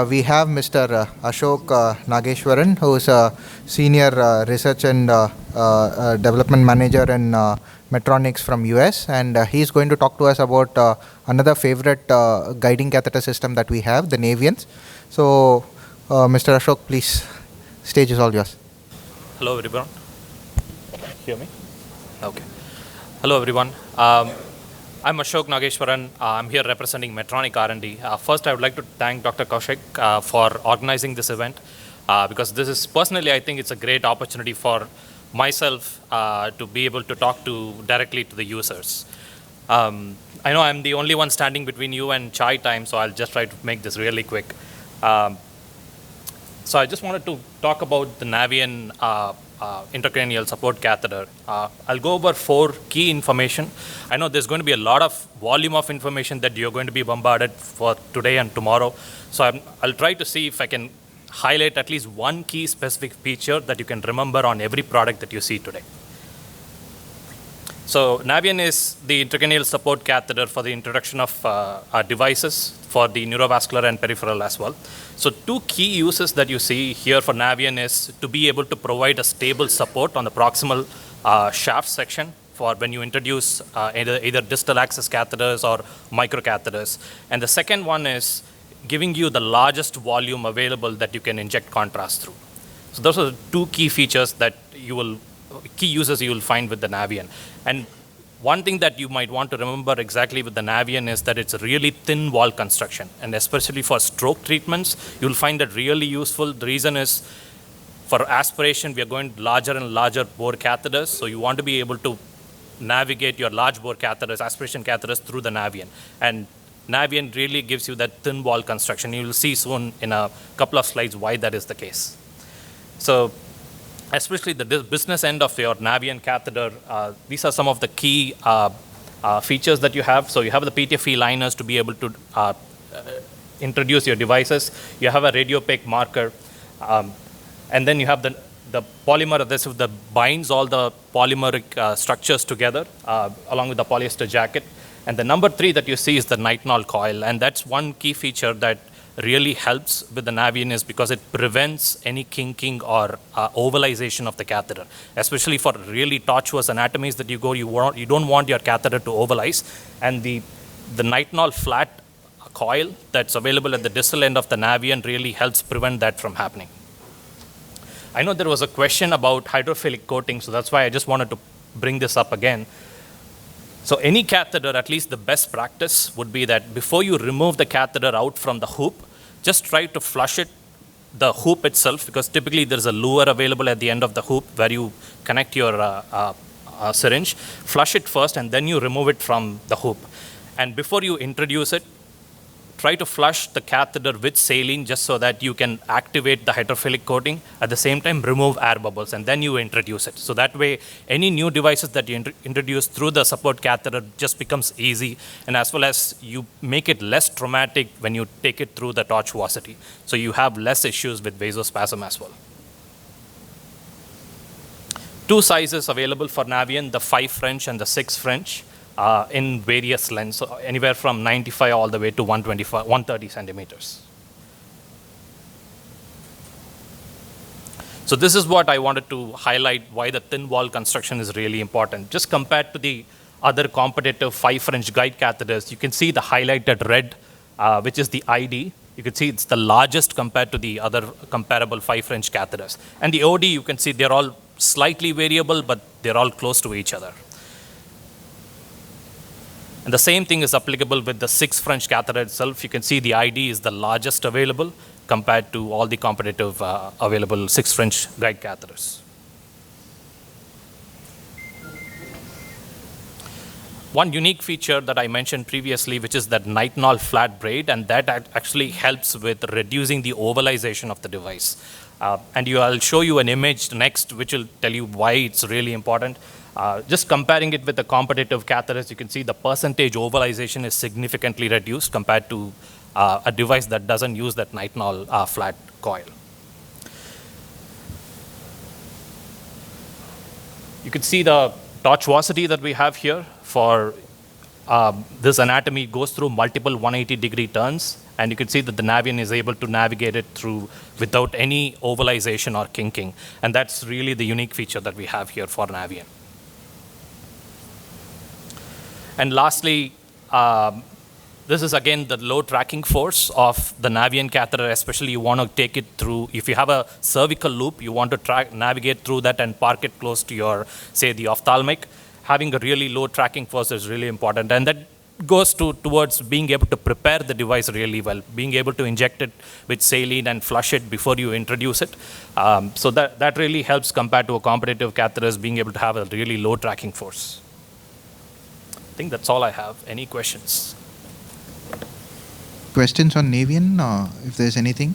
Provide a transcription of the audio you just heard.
we have Mr. Ashok Nageshwaran, who is a Senior Research and Development Manager in Medtronic from US, and he's going to talk to us about another favorite guiding catheter system that we have, the Naviens. So, Mr. Ashok, please, stage is all yours. Hello, everyone. Hear me? Okay. Hello, everyone. I'm Ashok Nageshwaran. I'm here representing Medtronic R&D. First, I would like to thank Dr. Kaushik for organizing this event because this is, personally, I think it's a great opportunity for myself to be able to talk directly to the users. I know I'm the only one standing between you and chai time, so I'll just try to make this really quick. So I just wanted to talk about the Navien intracranial support catheter. I'll go over 4 key information. I know there's going to be a lot of volume of information that you're going to be bombarded for today and tomorrow. So I'll try to see if I can highlight at least one key specific feature that you can remember on every product that you see today. So Navien is the intracranial support catheter for the introduction of devices for the neurovascular and peripheral as well. So 2 key uses that you see here for Navien is to be able to provide a stable support on the proximal shaft section for when you introduce either distal access catheters or microcatheters. And the second one is giving you the largest volume available that you can inject contrast through. So those are the 2 key features that key uses you will find with the Navien. And one thing that you might want to remember exactly with the Navien is that it's a really thin wall construction. And especially for stroke treatments, you'll find that really useful. The reason is for aspiration, we are going larger and larger bore catheters. So you want to be able to navigate your large bore catheters, aspiration catheters through the Navien. And Navien really gives you that thin wall construction. You will see soon in a couple of slides why that is the case. So especially the business end of your Navien catheter, these are some of the key features that you have. So you have the PTFE liners to be able to introduce your devices. You have a radiopaque marker. And then you have the polymer adhesive that binds all the polymeric structures together along with the polyester jacket. And the number 3 that you see is the nitinol coil. And that's one key feature that really helps with the Navien is because it prevents any kinking or ovalization of the catheter. Especially for really tortuous anatomies that you don't want your catheter to ovalize. And the nitinol flat coil that's available at the distal end of the Navien really helps prevent that from happening. I know there was a question about hydrophilic coating, so that's why I just wanted to bring this up again. So any catheter, at least the best practice would be that before you remove the catheter out from the hoop, just try to flush the hoop itself, because typically there's a lure available at the end of the hoop where you connect your syringe. Flush it first and then you remove it from the hoop. And before you introduce it, try to flush the catheter with saline just so that you can activate the hydrophilic coating. At the same time, remove air bubbles and then you introduce it. So that way, any new devices that you introduce through the support catheter just becomes easy, and as well as you make it less traumatic when you take it through the tortuosity. So you have less issues with vasospasm as well. 2 sizes available for Navien, the 5 French and the 6 French. In various lengths, so anywhere from 95 all the way to 130 centimeters. So this is what I wanted to highlight, why the thin wall construction is really important. Just compared to the other competitive 5 French guide catheters, you can see the highlighted red, which is the ID. You can see it's the largest compared to the other comparable 5 French catheters. And the OD, you can see they're all slightly variable, but they're all close to each other. And the same thing is applicable with the 6 French catheter itself. You can see the ID is the largest available compared to all the competitive available 6 French guide catheters. One unique feature that I mentioned previously, which is that nitinol flat braid, and that actually helps with reducing the ovalization of the device. And I'll show you an image next, which will tell you why it's really important. Just comparing it with the competitive catheters, you can see the percentage ovalization is significantly reduced compared to a device that doesn't use that nitinol flat coil. You can see the tortuosity that we have here for this anatomy goes through multiple 180-degree turns, and you can see that the Navien is able to navigate it through without any ovalization or kinking. And that's really the unique feature that we have here for Navien. And lastly, this is again the low tracking force of the Navien catheter, especially you want to take it through, if you have a cervical loop, you want to navigate through that and park it close to your, say, the ophthalmic. Having a really low tracking force is really important. And that goes towards being able to prepare the device really well, being able to inject it with saline and flush it before you introduce it. So that really helps compared to a competitive catheters being able to have a really low tracking force. I think that's all I have. Any questions? Questions on Navien, if there's anything?